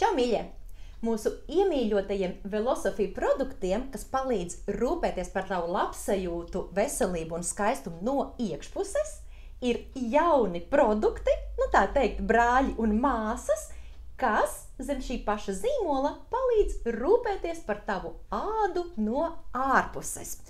Čau, mīļie! Mūsu iemīļotajiem Velosofija produktiem, kas palīdz rūpēties par tavu labsajūtu, veselību un skaistumu no iekšpuses, ir jauni produkti, tā teikt, brāļi un māsas, kas zem šī paša zīmola palīdz rūpēties par tavu ādu no ārpuses.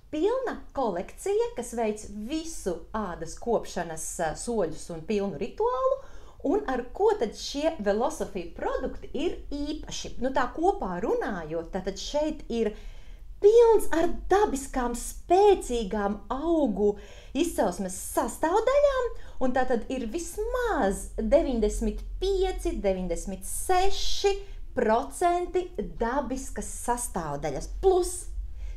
Pilna kolekcija, kas veic visu ādas kopšanas soļus un pilnu rituālu, un ar ko tad šie Velosofija produkti ir īpaši? Tā kopā runājot, tātad šeit ir pilns ar dabiskām, spēcīgām augu izcelsmes sastāvdaļām, un tātad ir vismaz 95–96% dabiskas sastāvdaļas. Plus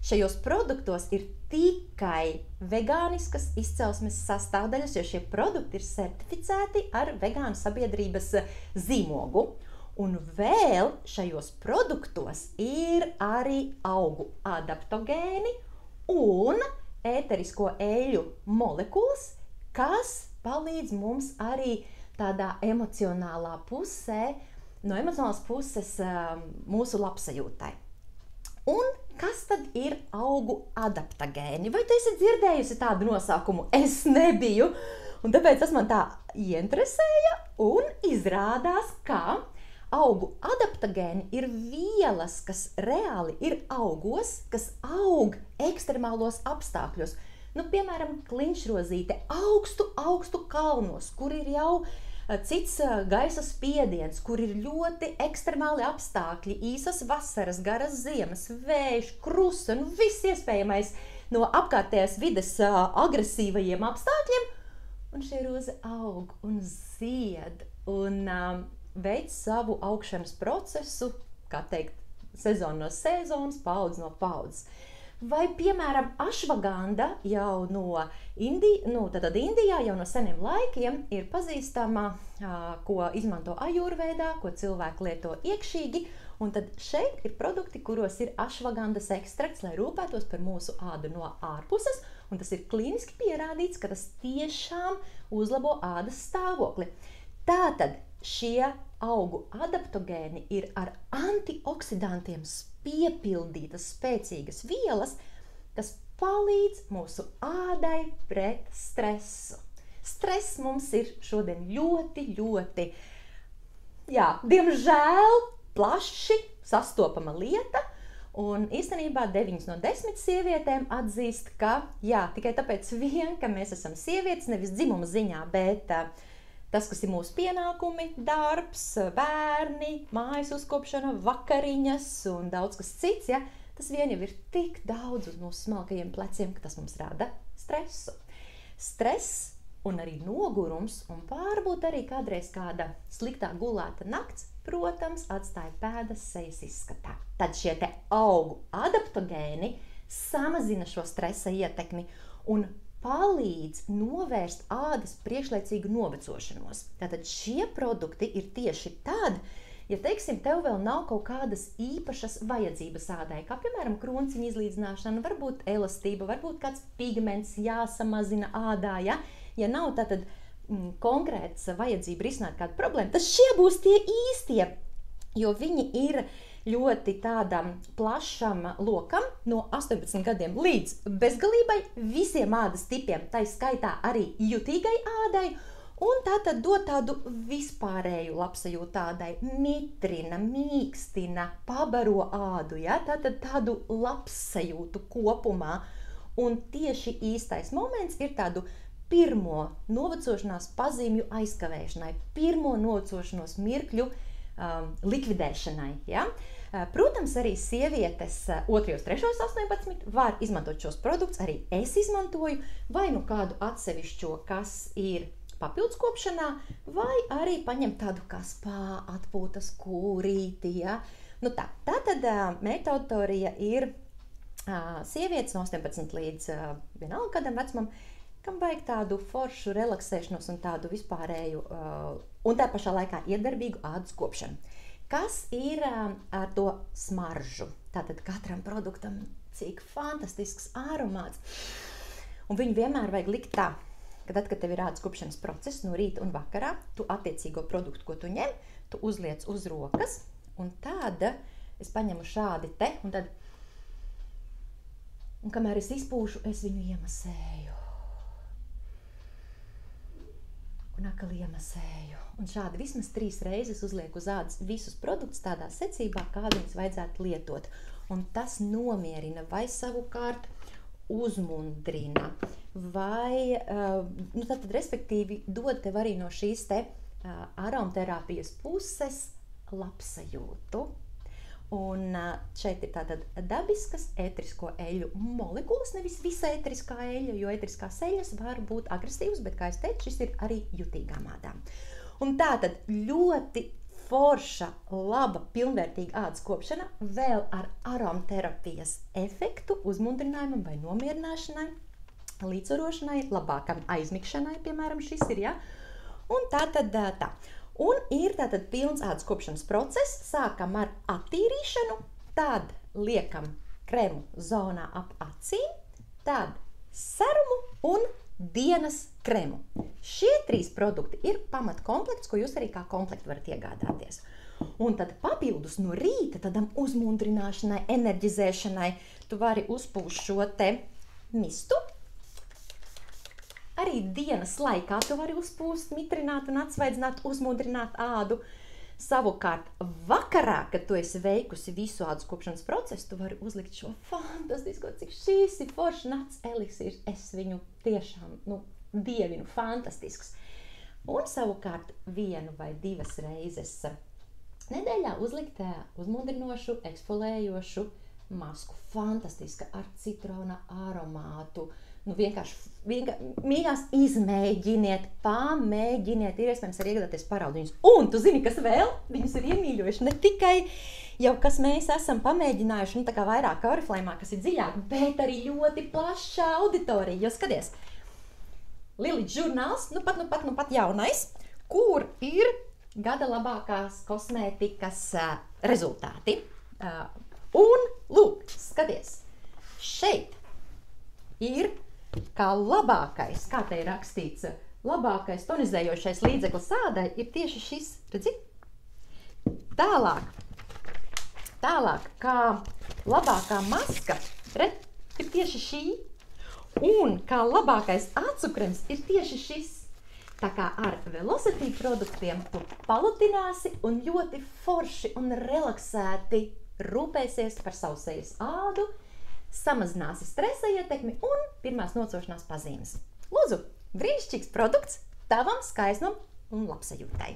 šajos produktos ir tikai vegāniskas izcelsmes sastāvdaļas, jo šie produkti ir certificēti ar vegānu sabiedrības zīmogu. Un vēl šajos produktos ir arī augu adaptogēni un ēterisko eļļu molekulas, kas palīdz mums arī tādā emocionālā pusē, no emocionālās puses mūsu labsajūtai. Un kas tad ir augu adaptogēni? Vai tu esi dzirdējusi tādu nosaukumu? Es nebiju, un tāpēc tas man tā ieinteresēja, un izrādās, ka augu adaptogēni ir vielas, kas reāli ir augos, kas aug ekstremālos apstākļos. Piemēram, kliņšrozīte augstu kalnos, kur ir jau cits gaisa spiediens, kur ir ļoti ekstremāli apstākļi, īsas vasaras, garas ziemas, vējš, krusa, viss iespējamais no apkārtējās vides agresīvajiem apstākļiem. Un šie roze aug un zied un veic savu augšanas procesu, kā teikt, sezonu no sezonas, paudzi no paudzes. Vai, piemēram, ašvaganda jau no Indijā jau no seniem laikiem ir pazīstama, ko izmanto ajurvēdā, ko cilvēki lieto iekšīgi, un tad šeit ir produkti, kuros ir ašvagandas ekstrakts, lai rūpētos par mūsu ādu no ārpuses, un tas ir klīniski pierādīts, ka tas tiešām uzlabo ādas stāvokli. Tātad šie augu adaptogēni ir ar antioksidantiem piepildītas spēcīgas vielas, kas palīdz mūsu ādai pret stresu. Stress mums ir šodien ļoti, diemžēl, plaši sastopama lieta, un īstenībā 9 no 10 sievietēm atzīst, ka tikai tāpēc vien, ka mēs esam sievietes, nevis dzimuma ziņā, bet tas, kas ir mūsu pienākumi, darbs, bērni, mājas uzkopšana, vakariņas un daudz kas cits, tas vien jau ir tik daudz uz mūsu smalkajiem pleciem, ka tas mums rada stresu. Stress un arī nogurums, un varbūt arī kādreiz kāda sliktā gulēta nakts, protams, atstāja pēdas sejas izskatā. Tad šie te augu adaptogēni samazina šo stresa ietekmi un palīdz novērst ādas priekšlaicīgu novecošanos. Tātad šie produkti ir tieši tad, ja, teiksim, tev vēl nav kaut kādas īpašas vajadzības ādai, kā, piemēram, krūnciņa izlīdzināšana, varbūt elastība, varbūt kāds pigments jāsamazina ādā, ja nav tātad konkrēts vajadzība risināt kādu problēmu, tad šie būs tie īstie, jo viņi ir ļoti tādam plašam lokam, no 18 gadiem līdz bezgalībai, visiem ādas tipiem, tai skaitā arī jutīgai ādai, un tātad dod tādu vispārēju labsajūtu ādai, mitrina, mīkstina, pabaro ādu, tātad tādu labsajūtu kopumā. Un tieši īstais moments ir tādu pirmo novecošanās pazīmju aizkavēšanai, pirmo novecošanos mirkļu likvidēšanai, Protams, arī sievietes 2. un 3. 18 var izmantot šos produktus, arī es izmantoju, vai kādu atsevišķo, kas ir papildus kopšanā, vai arī paņem tādu kā spā atpūtas kūrīti, Tātad mērķauditorija ir sievietes no 18 līdz vienalga kādam vecumam, kam vajag tādu foršu relaksēšanos un tādu vispārēju un tā pašā laikā iedarbīgu ādas kopšanu. Kas ir ar to smaržu? Tātad katram produktam cik fantastisks aromāts. Un viņu vienmēr vajag likt tā. ka tad, kad tev ir ādas kupšanas process no rīta un vakarā, tu attiecīgo produktu, ko tu ņem, tu uzliec uz rokas, un tad es paņemu šādi te, un kamēr es izpūšu, es viņu iemasēju. Un atkal iemasēju. Un šādi vismaz 3 reizes uzlieku uz ādas visus produktus tādā secībā, kādu viņus vajadzētu lietot. Un tas nomierina vai savukārt uzmundrina, vai, tad respektīvi dod tev arī no šīs te aromaterapijas puses labsajūtu. Un šeit ir tātad dabiskas ētrisko eļļu molekulas, nevis visa ētriskā eļļa, jo ētriskās eļļas var būt agresīvas, bet, kā es teicu, šis ir arī jutīgām ādām. Un tātad ļoti forša, laba, pilnvērtīga ādas kopšana vēl ar aromaterapijas efektu uzmundrinājumam vai nomierināšanai, līdzsvarošanai, labākam aizmigšanai, piemēram, šis ir, ja? Un tātad tā. Un ir tātad pilns ādas kopšanas process, sākam ar attīrīšanu, tad liekam kremu zonā ap acīm, tad serumu un dienas kremu. Šie 3 produkti ir pamatkomplekts, ko jūs arī kā komplektu varat iegādāties. Un tad papildus no rīta tādam uzmundrināšanai, enerģizēšanai, tu vari uzpūst šo te mistu. Arī dienas laikā tu vari uzpūst, mitrināt un atsvaidzināt, uzmundrināt ādu. Savukārt vakarā, kad tu esi veikusi visu ādas kopšanas procesu, tu vari uzlikt šo fantastisko, cik šīs ir forši nats eliksīrs. Es viņu tiešām, dievinu, fantastisks. Un savukārt 1 vai 2 reizes nedēļā uzlikt uzmundrinošu, eksfolējošu masku. Fantastiska ar citrona aromātu. Vienkārši mīļās izmēģiniet, pamēģiniet, ir iespējams arī iegādāties paraudiņus. Un tu zini, kas vēl? Viņus ir iemīļojuši ne tikai jau, kas mēs esam pamēģinājuši, tā kā vairāk oriflēmā, kas ir dziļāk, bet arī ļoti plašā auditorija. Jo skaties, Lilith žurnāls, nu pat jaunais, kur ir gada labākās kosmētikas rezultāti. Un lūk, skaties, šeit ir kā labākais, kā te ir rakstīts, labākais tonizējošais līdzeklis ādai ir tieši šis, redzi? Tālāk, kā labākā maska, ir tieši šī, un kā labākais acukrens ir tieši šis. Tā kā ar Velocity produktiem tu palutināsi un ļoti forši un relaksēti rūpēsies par savu sejas ādu, samazināsi stresa ietekmi un pirmās nocošanās pazīmes. Lūdzu, brīnišķīgs produkts tavam skaistumam un labsajūtai!